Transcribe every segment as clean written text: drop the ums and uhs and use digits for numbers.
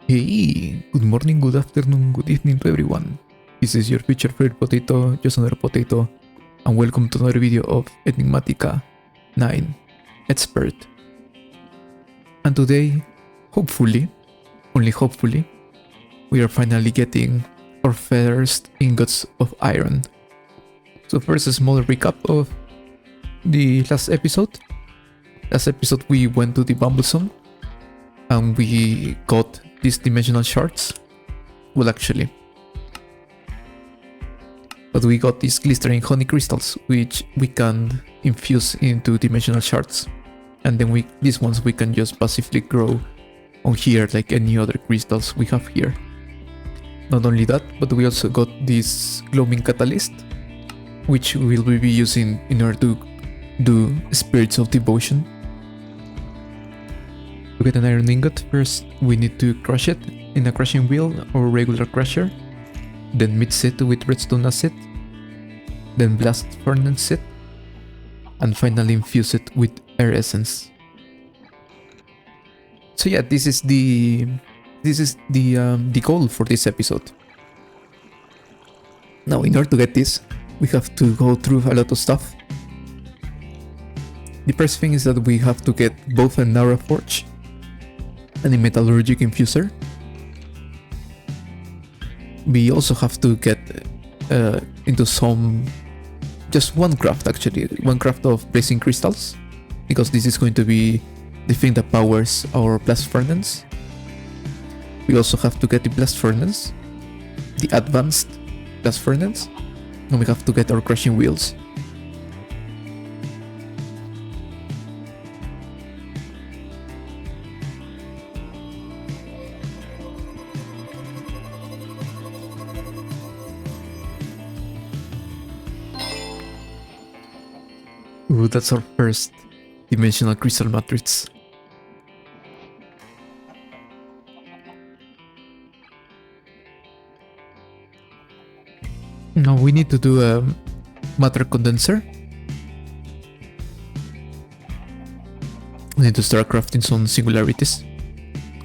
Hey, good morning, good afternoon, good evening to everyone. This is your future favorite potato, just another potato, and welcome to another video of Enigmatica 9 Expert. And today, hopefully, only hopefully, we are finally getting our first ingots of iron. So first, a small recap of the last episode. Last episode we went to the bamboo zone and we got these dimensional shards. Well, actually, but we got these glistering honey crystals which we can infuse into dimensional shards, and then these ones we can just passively grow on here like any other crystals we have here. Not only that, but we also got this glowing catalyst which we will be using in order to do spirits of devotion. To get an iron ingot, first we need to crush it in a crushing wheel or regular crusher, then mix it with redstone acid, then blast furnace it, and finally infuse it with air essence. So yeah, this is the goal for this episode. Now, in order to get this, we have to go through a lot of stuff. The first thing is that we have to get both a Nara forge and a Metalurgic Infuser. We also have to get into just one craft of blazing crystals, because this is going to be the thing that powers our blast furnace. We also have to get the blast furnace, the advanced blast furnace, and we have to get our crushing wheels. Ooh, that's our first dimensional crystal matrix. Now we need to do a matter condenser. We need to start crafting some singularities.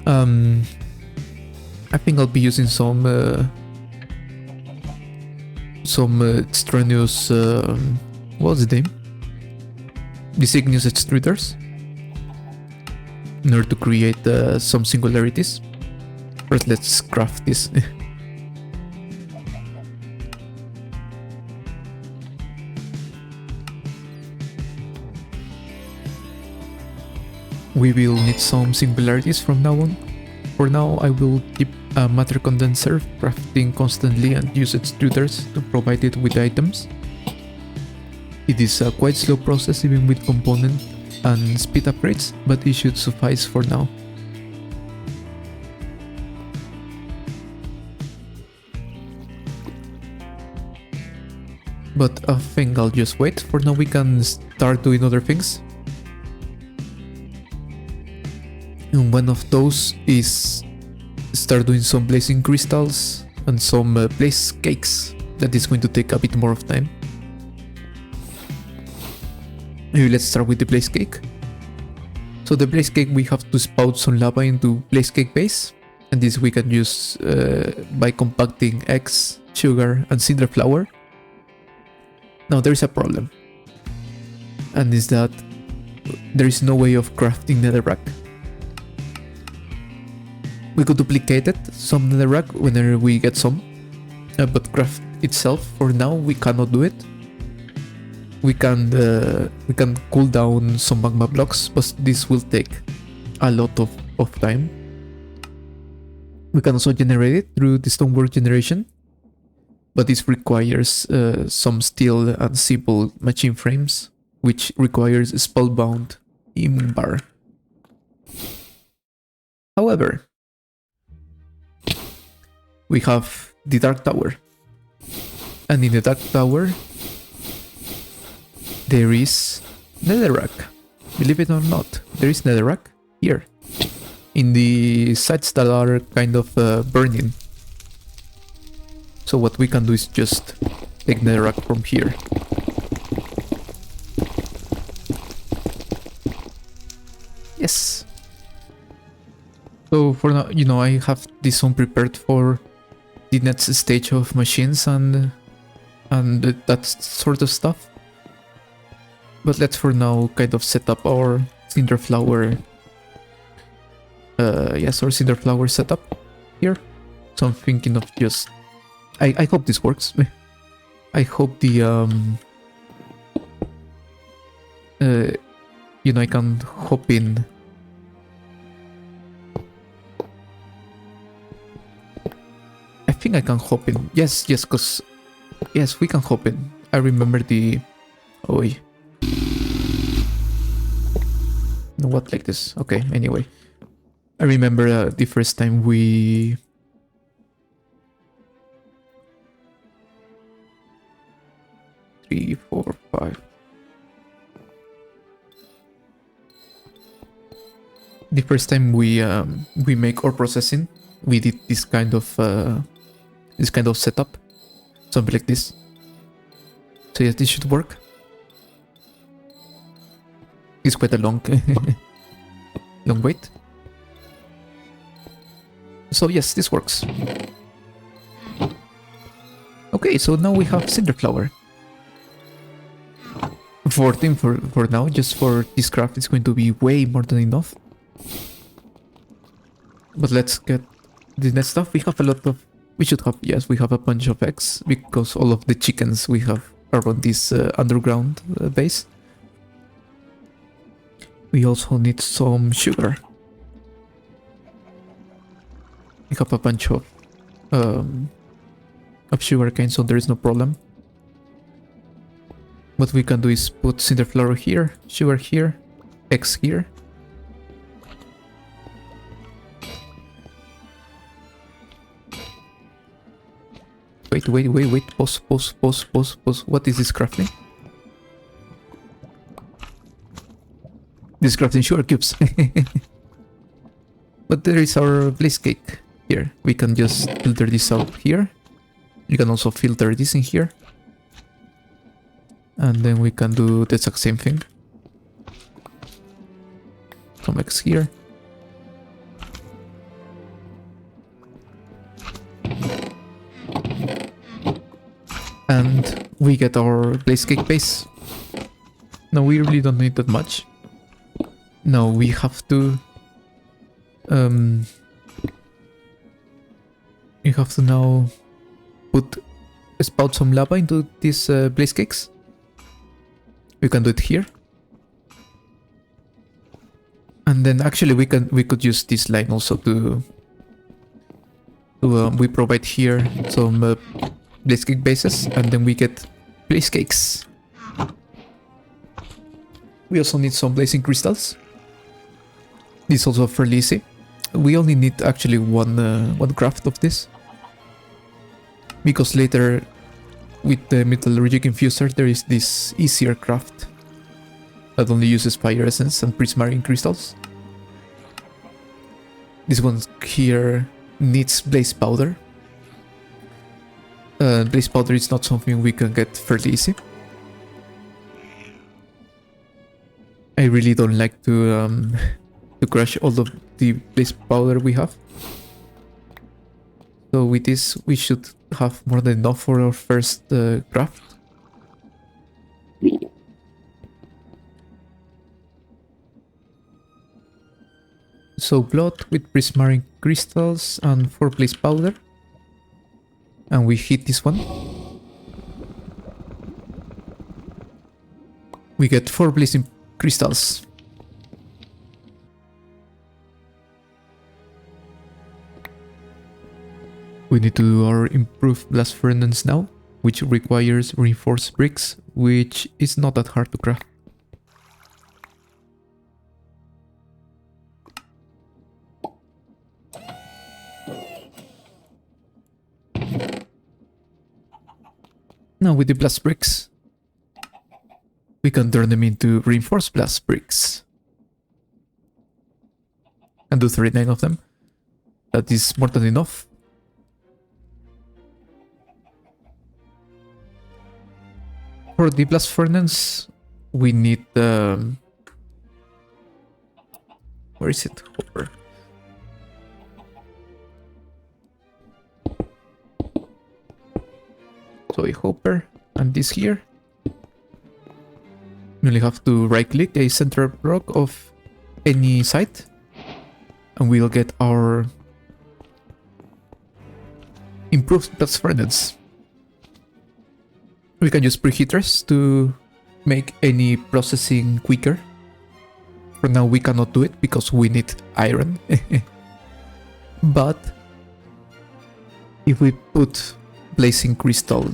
I think I'll be using some extraneous what's the name? These igneous extruders in order to create some singularities. First, let's craft this. We will need some singularities from now on. For now, I will keep a matter condenser, crafting constantly and use extruders to provide it with items. It is a quite slow process even with component and speed upgrades, but it should suffice for now. But I think I'll just wait. For now we can start doing other things. And one of those is start doing some blazing crystals and some blaze cakes. That is going to take a bit more of time. Maybe let's start with the blaze cake. So the blaze cake, we have to spout some lava into blaze cake base, and this we can use by compacting eggs, sugar, and cinder flour. Now there is a problem, and is that there is no way of crafting netherrack. We could duplicate it, some netherrack, whenever we get some, but craft itself, for now, we cannot do it. We can cool down some magma blocks, but this will take a lot of time. We can also generate it through the stonework generation, but this requires some steel and simple machine frames, which requires spellbound invar. However, we have the Dark Tower, and in the Dark Tower there is netherrack. Believe it or not, there is netherrack here, in the sites that are kind of burning. So what we can do is just take netherrack from here. Yes. So for now, you know, I have this one prepared for the next stage of machines and that sort of stuff. But let's for now kind of set up our cinder flower. Yes, our cinder flower setup here. So I'm thinking of just. I hope this works. I hope the you know, I can hop in. I think I can hop in. Yes, cause yes, we can hop in. I remember the. Oh, no, what like this? Okay. Anyway, I remember the first time we. Three, four, five. The first time we make ore processing, we did this kind of setup, something like this. So yes, this should work. It's quite a long long wait. So yes, this works. Okay, so now we have cinder flower. 14 for now, just for this craft it's going to be way more than enough. But let's get the next stuff. We have a lot of... We should have... Yes, we have a bunch of eggs, because all of the chickens we have are on this underground base. We also need some sugar. We have a bunch of sugar cane, so there is no problem. What we can do is put cinder flour here, sugar here, eggs here. Wait, pause. What is this crafting? This crafting sugar cubes. But there is our blaze cake here. We can just filter this out here. You can also filter this in here. And then we can do the exact same thing. Some eggs here. And we get our blaze cake base. No, we really don't need that much. No, we have to... we have to now spout some lava into these blaze cakes. We can do it here. And then actually we could use this line also to we provide here some blaze cake bases, and then we get blaze cakes. We also need some blazing crystals. This is also fairly easy. We only need actually one craft of this, because later with the Metalurgic Infuser there is this easier craft that only uses fire essence and prismarine crystals. This one here needs blaze powder. Blaze powder is not something we can get fairly easy. I really don't like to crush all of the blaze powder we have. So with this we should have more than enough for our first craft. So blood with prismarine crystals and 4 blaze powder. And we hit this one. We get 4 blazing crystals. We need to do our improved blast furnace now, which requires reinforced bricks, which is not that hard to craft. Now with the blast bricks, we can turn them into reinforced blast bricks. And do 39 of them. That is more than enough. For the blast furnace, we need where is it? Hopper. So a hopper and this here. We only have to right click a center block of any site and we'll get our improved blast furnace. We can use preheaters to make any processing quicker. For now we cannot do it because we need iron. But if we put blazing crystal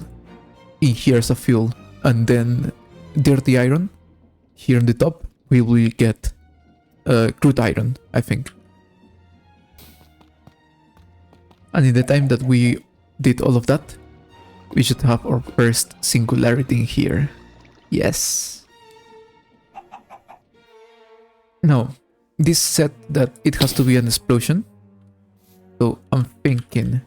in here as a fuel and then dirty iron here on the top, we will get crude iron, I think. And in the time that we did all of that, we should have our first singularity in here. Yes. Now, this said that it has to be an explosion. So I'm thinking,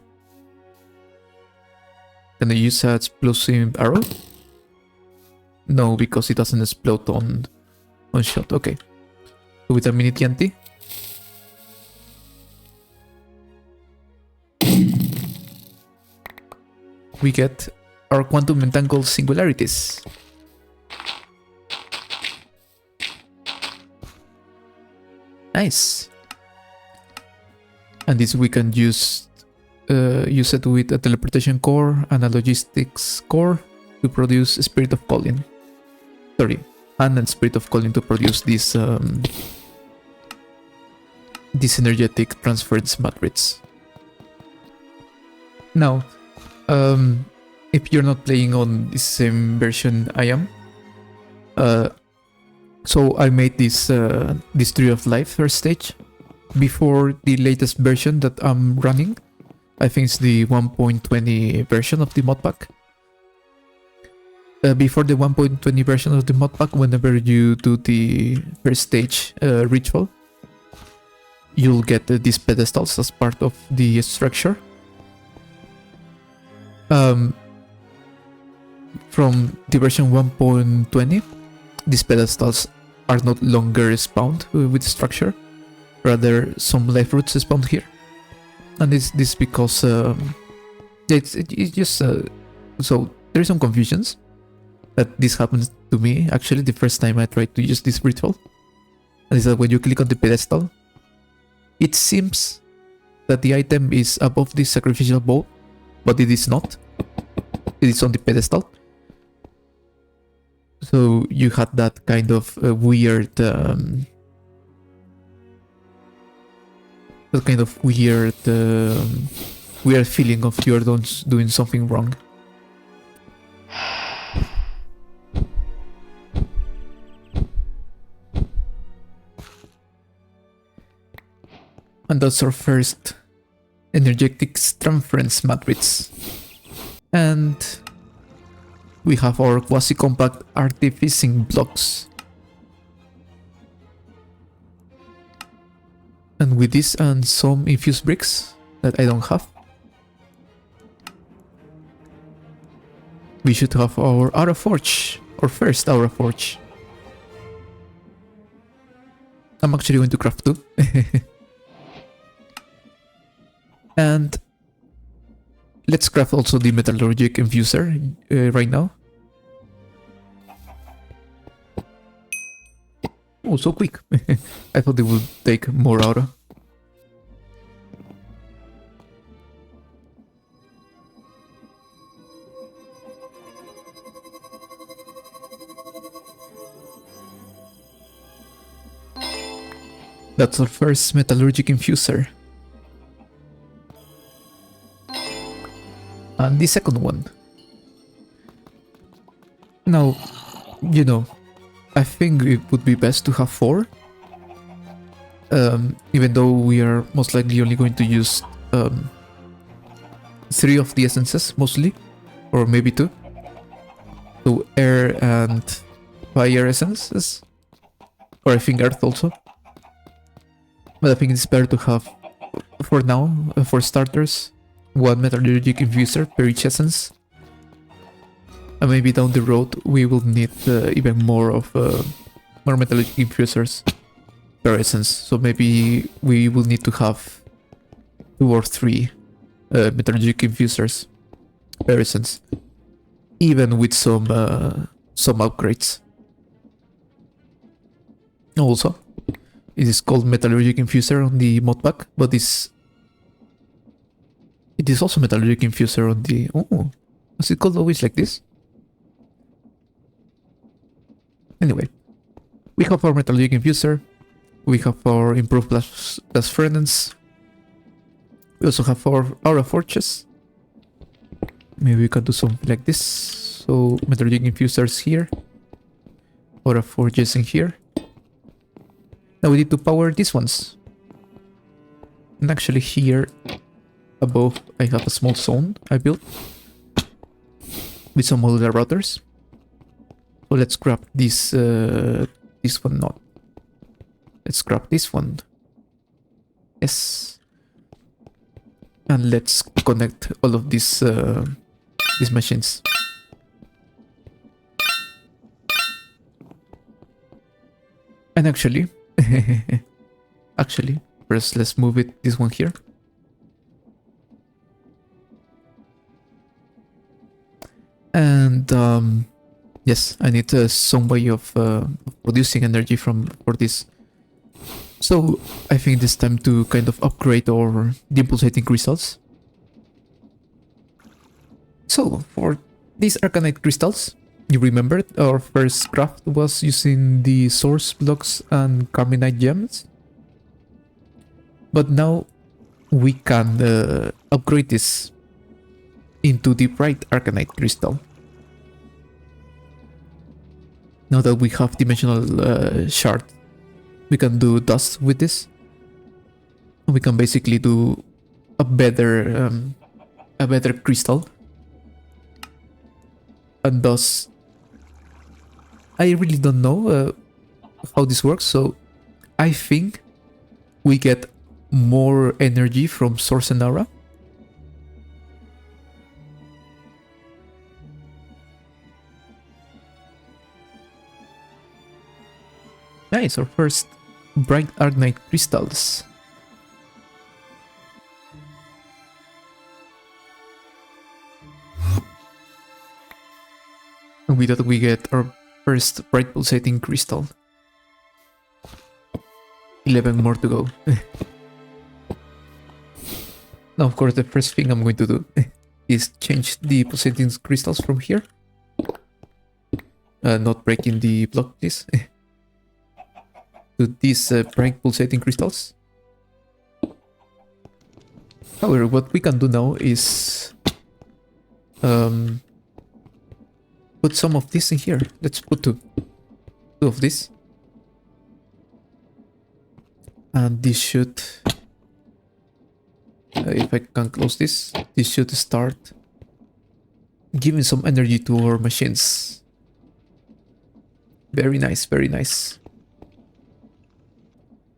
can I use an explosive arrow? No, because it doesn't explode on shot. Okay. So with a mini TNT. We get our quantum entangled singularities. Nice. And this we can use it with a teleportation core and a logistics core to produce a spirit of calling. Sorry, and a spirit of calling to produce this energetic transference matrix. Now, if you're not playing on the same version I am, so I made this Tree of Life first stage before the latest version that I'm running. I think it's the 1.20 version of the modpack. Before the 1.20 version of the modpack, whenever you do the first stage ritual, you'll get these pedestals as part of the structure. From the version 1.20, these pedestals are not longer spawned with structure. Rather, some life roots spawned here. And this because it's just so there's some confusions that this happens to me actually the first time I tried to use this ritual. And is that when you click on the pedestal, it seems that the item is above the sacrificial bowl, but it is not. It is on the pedestal. So you had that kind of weird weird feeling of you're doing something wrong. And that's our first energetic transference matrix. And we have our quasi-compact artificing blocks. And with this and some infused bricks that I don't have, we should have our Aura Forge, our first Aura Forge. I'm actually going to craft two. And let's craft also the Metalurgic Infuser right now. Oh, so quick. I thought it would take more aura. That's our first Metalurgic Infuser. And the second one. Now, you know, I think it would be best to have 4. Even though we are most likely only going to use 3 of the essences, mostly. Or maybe 2. So air and fire essences. Or I think earth also. But I think it's better to have, for now, for starters, 1 Metalurgic Infuser per each essence. And maybe down the road we will need even more of more Metalurgic Infusers per essence. So maybe we will need to have 2 or 3 Metalurgic Infusers per essence. even with some upgrades. Also, it is called Metalurgic Infuser on the modpack, but it is also Metalurgic Infuser on the... Oh, was it called always like this? Anyway, we have our Metalurgic Infuser, we have our Improved Blast Furnace, we also have our Aura Forges. Maybe we can do something like this. So, Metalurgic Infusers here, Aura Forges in here. Now we need to power these ones. And actually here above I have a small zone I built with some modular routers. So let's grab this one not. Let's grab this one. Yes. And let's connect all of these machines. And actually first let's move this one here. And yes, I need some way of producing energy for this. So I think it's time to kind of upgrade our impulsating crystals. So for these Arcanite crystals, you remember our first craft was using the source blocks and Carminite gems? But now we can upgrade this into the bright Arcanite crystal. Now that we have dimensional shard, we can do dust with this. We can basically do a better crystal. And thus, I really don't know how this works, so I think we get more energy from Source and Aura. Nice, our first bright Arcanite crystals. And with that we get our first bright pulsating crystal. 11 more to go. Now of course the first thing I'm going to do is change the pulsating crystals from here. Not breaking the block, please. To these bright pulsating crystals. However, what we can do now is put some of this in here. Let's put two of this. And this should, if I can close this should start giving some energy to our machines. Very nice, very nice.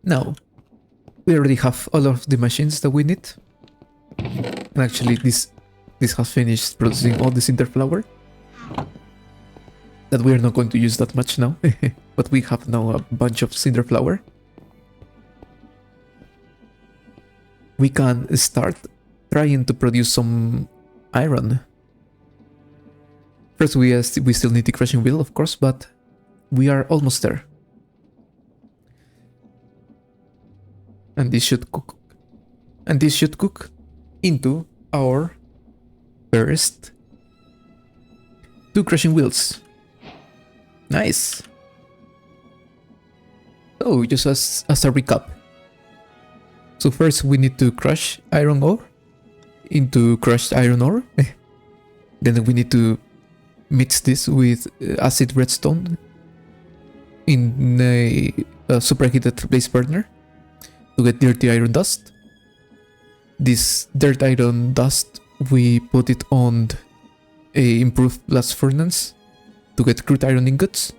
Now, we already have all of the machines that we need. And actually this has finished producing all the cinder flour. That we are not going to use that much now. But we have now a bunch of cinder flour. We can start trying to produce some iron. First we still need the crushing wheel, of course, but we are almost there. And this should cook. And this should cook into our first 2 crushing wheels. Nice. So just as a recap. So first we need to crush iron ore into crushed iron ore. Then we need to mix this with acid redstone in a superheated blaze burner to get dirty iron dust. This dirt iron dust, we put it on a improved blast furnace to get crude iron ingots.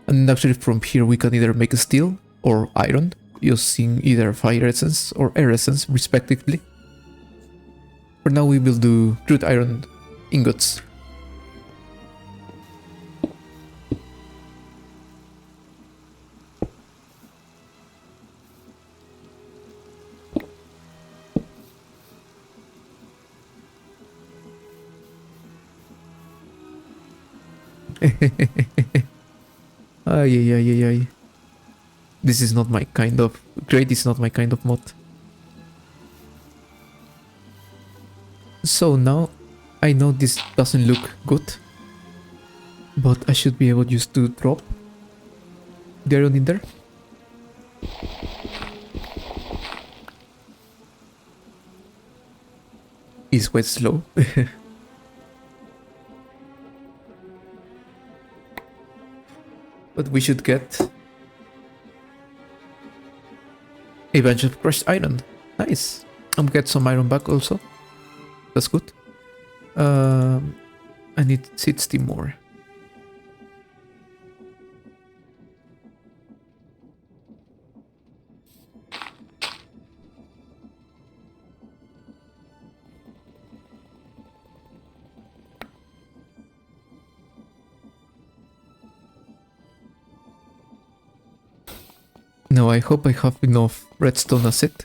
And actually from here we can either make steel or iron using either fire essence or air essence respectively. For now we will do crude iron ingots. Ay, ay, ay, ay, ay. This is not my kind of... Great is not my kind of mod. So now, I know this doesn't look good, but I should be able just to drop the iron in there. It's quite slow. But we should get a bunch of crushed iron. Nice. I'm get some iron back also. That's good. I need 60 more. Now I hope I have enough redstone asset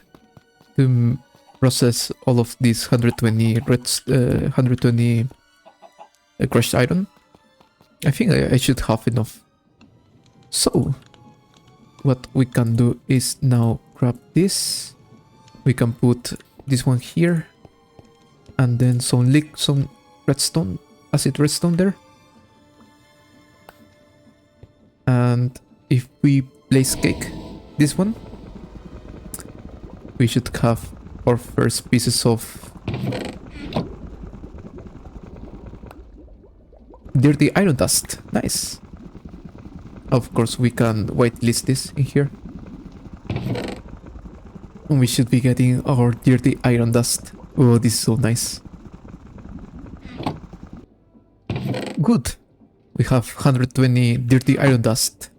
to process all of these 120 120 crushed iron. I think I should have enough. So what we can do is now grab this. We can put this one here, and then some redstone, acid redstone there. And if we place cake, this one, we should have our first pieces of dirty iron dust. Nice. Of course, we can whitelist this in here. And we should be getting our dirty iron dust. Oh, this is so nice. Good. We have 120 dirty iron dust.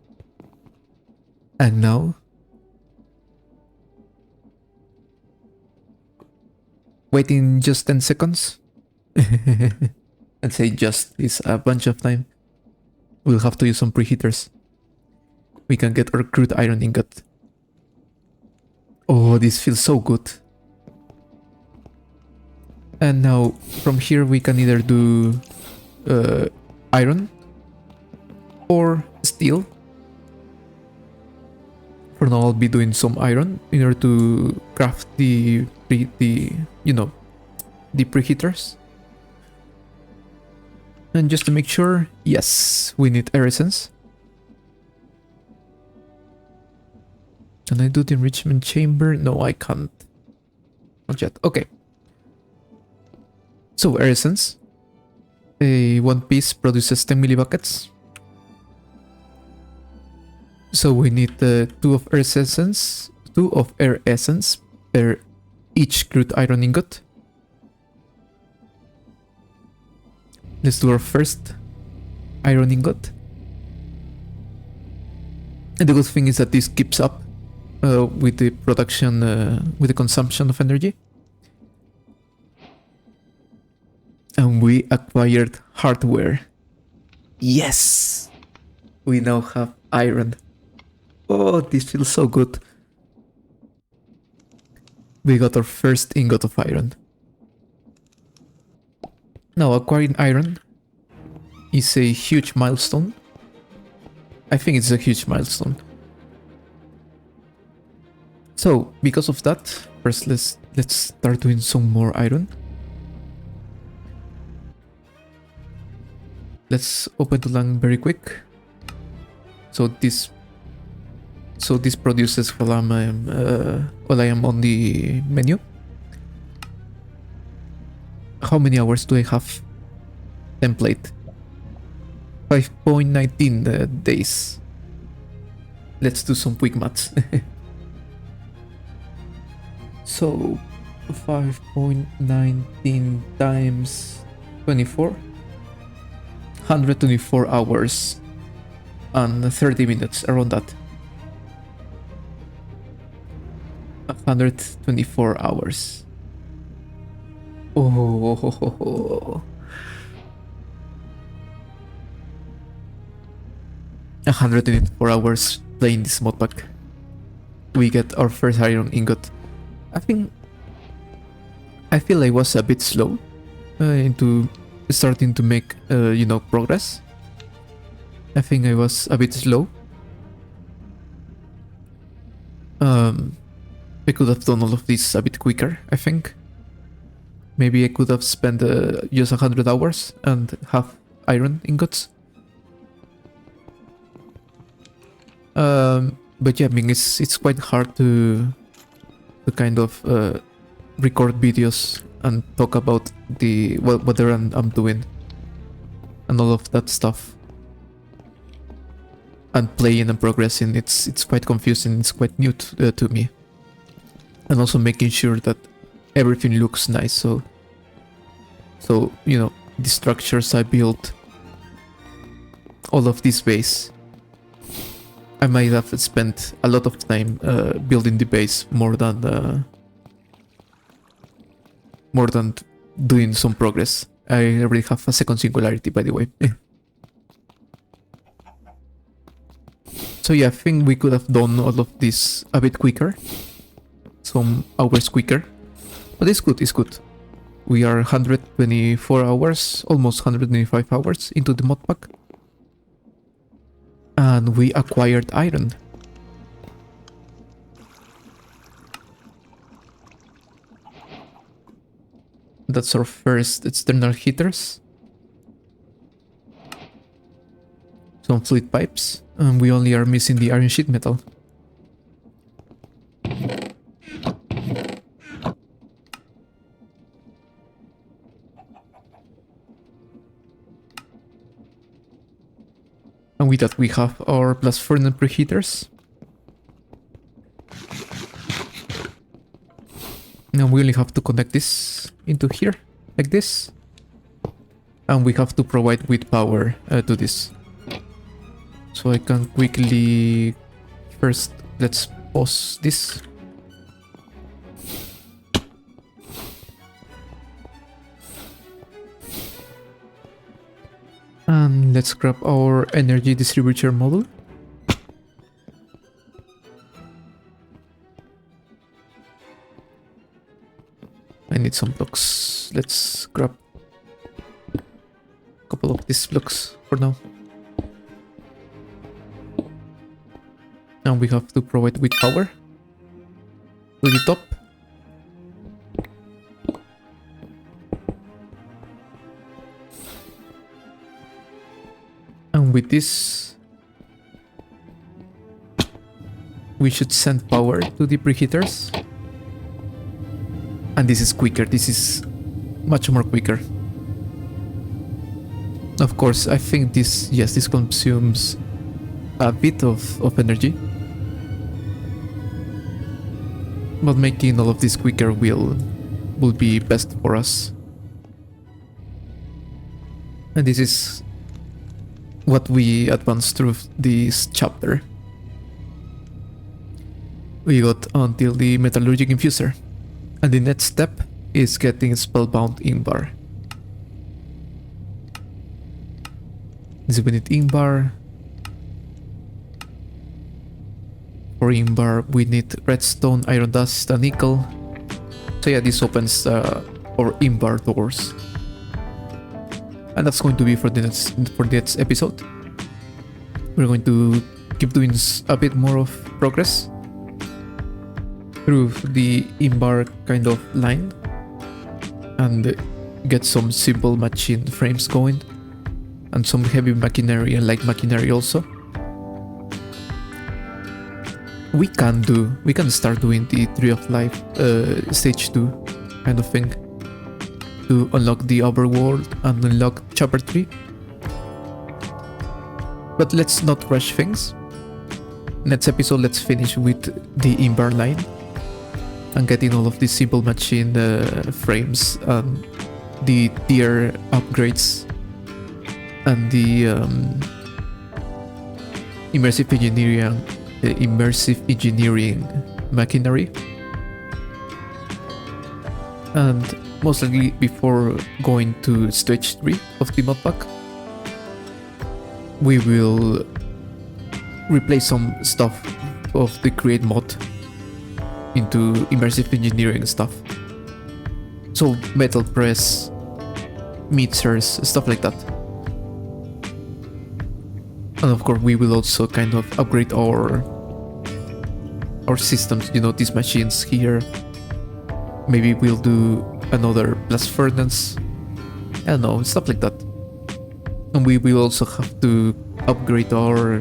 And now... waiting just 10 seconds. And say just is a bunch of time. We'll have to use some preheaters. We can get our crude iron ingot. Oh, this feels so good. And now from here we can either do iron or steel. For now I'll be doing some iron in order to craft the preheaters. And just to make sure, yes, we need air essence. Can I do the enrichment chamber? No, I can't. Not yet. Okay. So air essence. One piece produces 10 millibuckets. So we need 2 of air essence, 2 of air essence per each crude iron ingot. Let's do our first iron ingot. And the good thing is that this keeps up with the production, with the consumption of energy. And we acquired hardware. Yes! We now have iron. Oh, this feels so good. We got our first ingot of iron. Now, acquiring iron is a huge milestone. I think it's a huge milestone. So, because of that, first let's start doing some more iron. Let's open the LAN very quick. So this produces while I am on the menu. How many hours do I have? Template. 5.19 days. Let's do some quick maths. So 5.19 times 24. 124 hours and 30 minutes, around that. 124 hours. Oh. 124 hours playing this mod pack. We get our first iron ingot. I feel I was a bit slow into starting to make progress. I think I was a bit slow. I could have done all of this a bit quicker, I think. Maybe I could have spent just 100 hours and have iron ingots. But yeah, I mean, it's quite hard to kind of record videos and talk about the whatever I'm doing and all of that stuff, and playing and progressing. It's quite confusing. It's quite new to me, and also making sure that everything looks nice. So you know, the structures I built, all of this base, I might have spent a lot of time building the base more than doing some progress. I already have a second singularity, by the way. So yeah, I think we could have done all of this a bit quicker, some hours quicker, but it's good, it's good. We are 124 hours, almost 125 hours into the mod pack. And we acquired iron. That's our first external heaters. Some fluid pipes. And we only are missing the iron sheet metal. And with that we have our blast furnace preheaters. Now we only have to connect this into here, like this. And we have to provide with power to this. So I can quickly... First, let's pause this. And let's grab our energy distributor model. I need some blocks. Let's grab a couple of these blocks for now. Now we have to provide with power to the top. And with this, we should send power to the preheaters. And this is quicker, this is much more quicker. Of course, I think this, yes, this consumes a bit of energy. But making all of this quicker will be best for us. And this is what we advanced through this chapter. We got until the Metalurgic Infuser. And the next step is getting Spellbound Invar. So we need Invar. For Imbar, we need redstone, iron dust, and nickel. So yeah, this opens our Imbar doors. And that's going to be for the next episode. We're going to keep doing a bit more of progress through the Imbar kind of line and get some simple machine frames going and some heavy machinery and light machinery also. We can start doing the Tree of Life stage 2 kind of thing to unlock the overworld and unlock chapter 3. But let's not rush things. Next episode, let's finish with the Imbar line and getting all of these simple machine frames and the tier upgrades and the immersive engineering machinery. And most likely before going to stage 3 of the mod pack, we will replace some stuff of the create mod into immersive engineering stuff. So metal press, mixers, stuff like that. And of course, we will also kind of upgrade our systems, you know, these machines here. Maybe we'll do another blast furnace. I don't know, stuff like that. And we will also have to upgrade our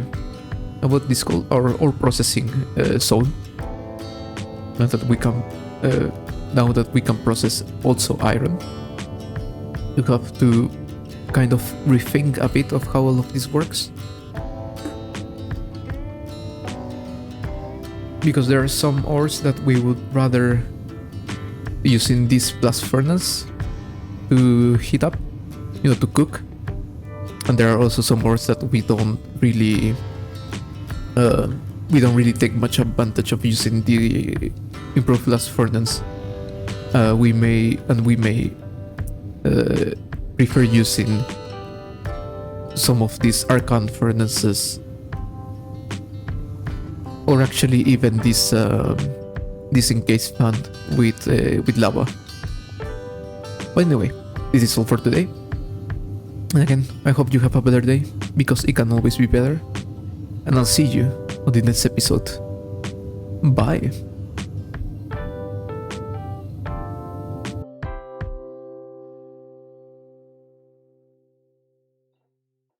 what this called, our ore processing zone. Now that we can process also iron, you have to kind of rethink a bit of how all of this works. Because there are some ores that we would rather use in this blast furnace to heat up, you know, to cook. And there are also some ores that we don't really take much advantage of using the improved blast furnace. We may prefer using some of these arcan furnaces, or actually even this encased fan with lava. But anyway, this is all for today. And again, I hope you have a better day, because it can always be better. And I'll see you on the next episode. Bye.